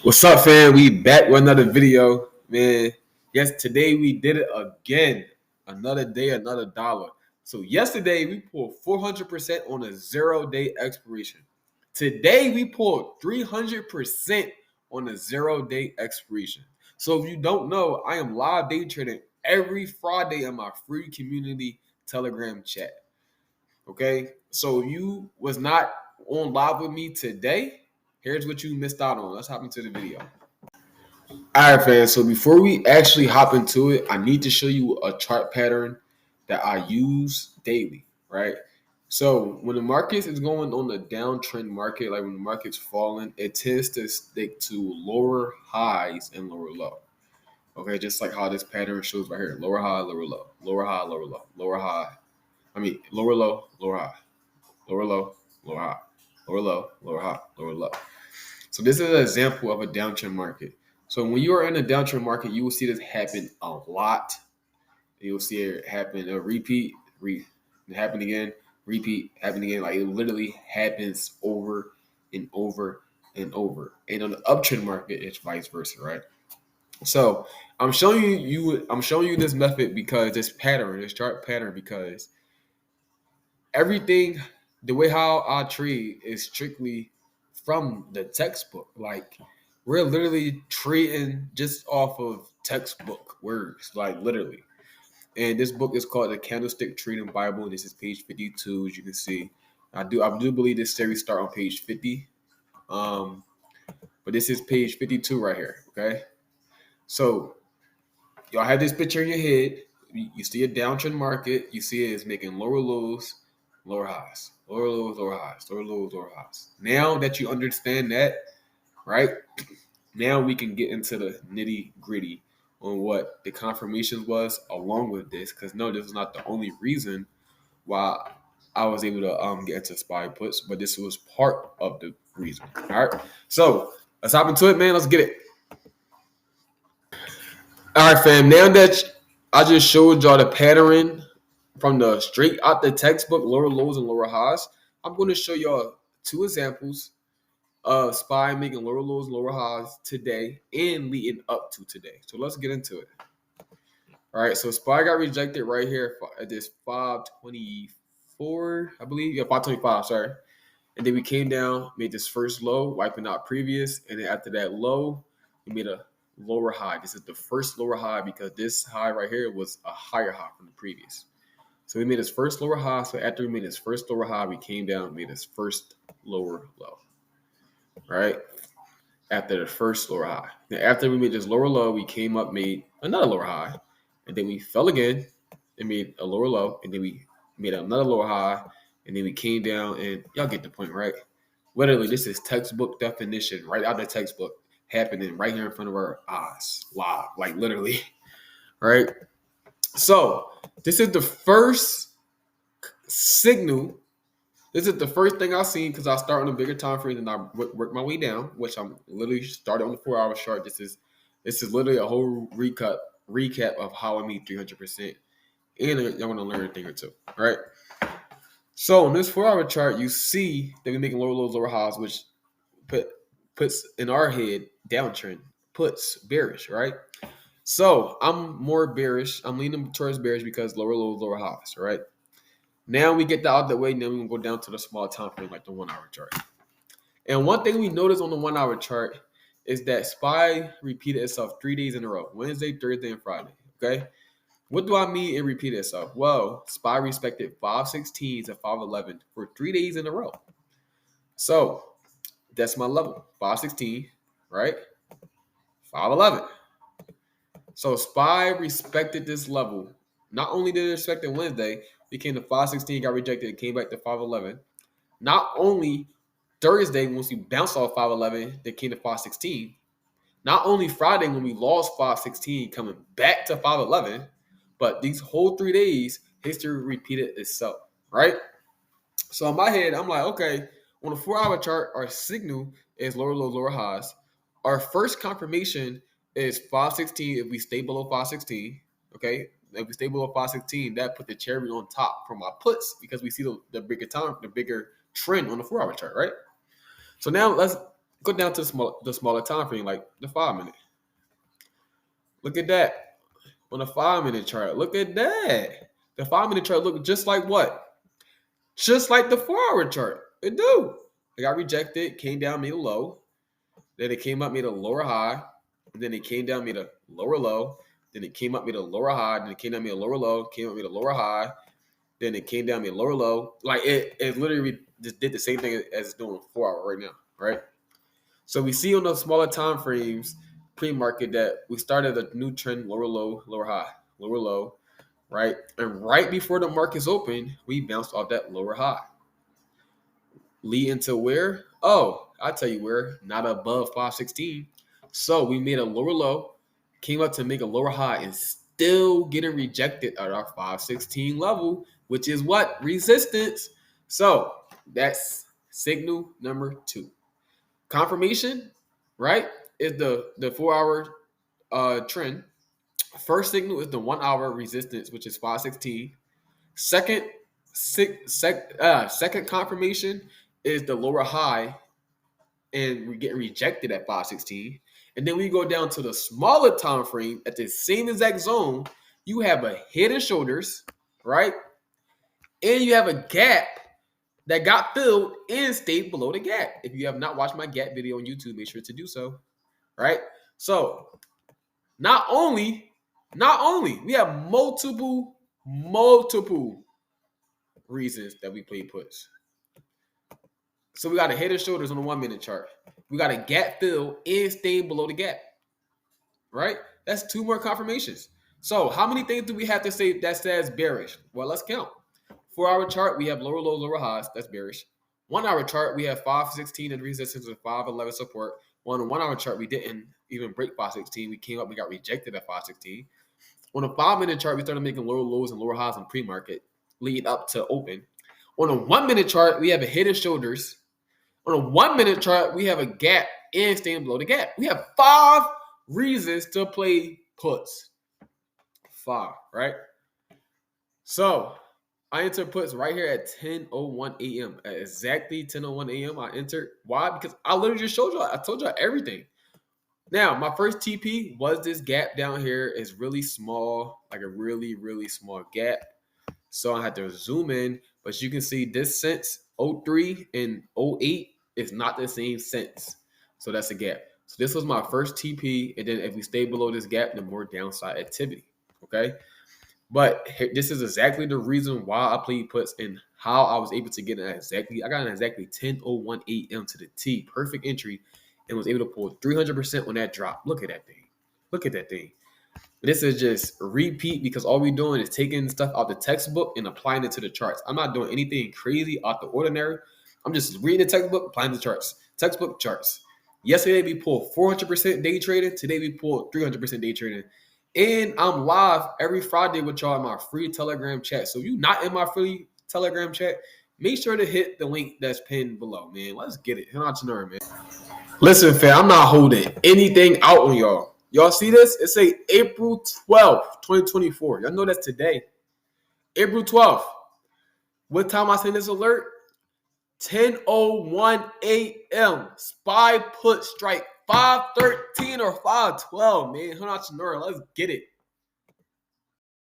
What's up, fam? We back with another video, man. Yes, today we did it again. Another day, another dollar. So yesterday we pulled 400% on a 0-day expiration. Today we pulled 300% on a 0-day expiration. So if you don't know, I am live day trading every Friday in my free community Telegram chat. Okay, so if you was not on live with me today, here's what you missed out on. Let's hop into the video. All right, fans. So before we actually hop into it, I need to show you a chart pattern that I use daily, right? So when the market is going on the downtrend market, like when the market's falling, it tends to stick to lower highs and lower low. Okay, just like how this pattern shows right here: lower high, lower low, lower high, lower low, lower high. Lower low, lower high, lower low, lower high, lower low, lower high, lower low. So this is an example of a downtrend market. So when you are in a downtrend market, you will see this happen a lot. You will see it happen, happen again, repeat, happen again. Like it literally happens over and over and over. And on the uptrend market, it's vice versa, right? So I'm showing you this method because this chart pattern, because everything, the way how I trade is strictly from the textbook. Like we're literally trading just off of textbook words, like literally. And this book is called the Candlestick Trading Bible, and this is page 52. As you can see, I do believe this series start on page 50. But this is page 52 right here. Okay, so y'all have this picture in your head. You see a downtrend market. You see it is making lower lows, lower highs, lower lows, lower highs, lower lows, lower highs. Now that you understand that, right? Now we can get into the nitty gritty on what the confirmation was along with this. Because no, this is not the only reason why I was able to get into SPY puts, but this was part of the reason. All right. So let's hop into it, man. Let's get it. All right, fam. Now that I just showed y'all the pattern from the straight out the textbook, lower lows and lower highs, I'm going to show y'all two examples of SPY making lower lows, lower highs today and leading up to today. So let's get into it. All right, so SPY got rejected right here at this 524, I believe. Yeah, 525, sorry. And then we came down, made this first low, wiping out previous. And then after that low, we made a lower high. This is the first lower high because this high right here was a higher high from the previous. So we made this first lower high. So after we made this first lower high, we came down and made this first lower low. Right? After the first lower high. Then after we made this lower low, we came up, made another lower high. And then we fell again and made a lower low. And then we made another lower high. And then we came down, and y'all get the point, right? Literally, this is textbook definition, right out of the textbook, happening right here in front of our eyes, live, like literally, right? So this is the first signal. This is the first thing I've seen because I start on a bigger time frame and I work my way down, which I'm literally started on the 4-hour chart. This is literally a whole recap of how I made 300%, and y'all want to learn a thing or two, right? So in this 4-hour chart, you see that we're making lower lows, lower highs, which puts in our head downtrend, puts bearish, right? So I'm more bearish. I'm leaning towards bearish because lower lows, lower highs, right? Now we get that out of the way, and then we can go down to the small time frame, like the 1-hour chart. And one thing we notice on the 1-hour chart is that SPY repeated itself 3 days in a row: Wednesday, Thursday, and Friday. Okay. What do I mean it repeated itself? Well, SPY respected 516 to 511 for 3 days in a row. So that's my level, 516, right? 511. So SPY respected this level. Not only did it respect it Wednesday, it came to 516, got rejected, it came back to 511. Not only Thursday, once we bounced off 511, they came to 516. Not only Friday, when we lost 516, coming back to 511, but these whole 3 days, history repeated itself, right? So in my head, I'm like, okay, on a 4-hour chart, our signal is lower lows, lower highs. Our first confirmation is 516 if we stay below 516, okay? If we stay below 516, that put the cherry on top from our puts because we see the bigger trend on the 4-hour chart, right? So now let's Go down to the smaller time frame, like the 5 minute. Look at that on the 5 minute chart. Look at that. The 5 minute chart look just like what? Just like the 4 hour chart. It do. It got rejected, came down, made a low. Then it came up, made a lower high. And then it came down, made a lower low. Then it came up, made a lower high. Then it came down, made a lower low. Came up, made a lower high. Then it came down, made a lower low. Like it literally just did the same thing as it's doing 4 hour right now, right? So we see on those smaller time frames, pre-market, that we started a new trend, lower low, lower high, lower low, right? And right before the market's open, we bounced off that lower high. Leading to where? Oh, I'll tell you where. Not above 516. So we made a lower low, came up to make a lower high, and still getting rejected at our 516 level, which is what? Resistance. So that's signal number 2. Confirmation, right, is the 4 hour trend. First signal is the 1 hour resistance, which is 516. Second confirmation is the lower high, and we're getting rejected at 516. And then we go down to the smaller time frame at the same exact zone. You have a head and shoulders, right? And you have a gap that got filled and stayed below the gap. If you have not watched my gap video on YouTube, make sure to do so, right? So not only we have multiple reasons that we play puts. So we got a head and shoulders on the 1 minute chart. We got a gap fill and staying below the gap, right? That's 2 more confirmations. So how many things do we have to say that says bearish? Well, let's count. 4 hour chart, we have lower lows, lower highs. That's bearish. 1 hour chart, we have 516 and resistance with 511 support. On the 1 hour chart, we didn't even break 516. We came up, we got rejected at 516. On a 5 minute chart, we started making lower lows and lower highs in pre-market, lead up to open. On a 1 minute chart, we have a head and shoulders. On a 1 minute chart, we have a gap and staying below the gap. We have 5 reasons to play puts. 5, right? So I entered puts right here at 10:01 a.m. At exactly 10:01 a.m. I entered. Why? Because I literally just showed y'all. I told y'all everything. Now, my first TP was this gap down here. It's really small, like a really, really small gap. So I had to zoom in. But you can see this since 03 and 08 is not the same sense. So that's a gap. So this was my first TP. And then if we stay below this gap, then more downside activity. Okay. But this is exactly the reason why I played puts and how I was able to get it exactly. I got it exactly 10:01 a.m. to the T. Perfect entry. And was able to pull 300% on that drop. Look at that thing. Look at that thing. This is just repeat because all we're doing is taking stuff out the textbook and applying it to the charts. I'm not doing anything crazy out the ordinary. I'm just reading the textbook, applying the charts. Textbook charts. Yesterday we pulled 400% day trading. Today we pulled 300% day trading. And I'm live every Friday with y'all in my free Telegram chat. So if you're not in my free Telegram chat, make sure to hit the link that's pinned below, man. Let's get it. Entrepreneur, man. Listen, fam, I'm not holding anything out on y'all. Y'all see this? It say April 12th, 2024. Y'all know that's today. April 12th. What time I send this alert? 10:01 a.m. SPY put strike 513 or 512, man. Entrepreneur, let's get it.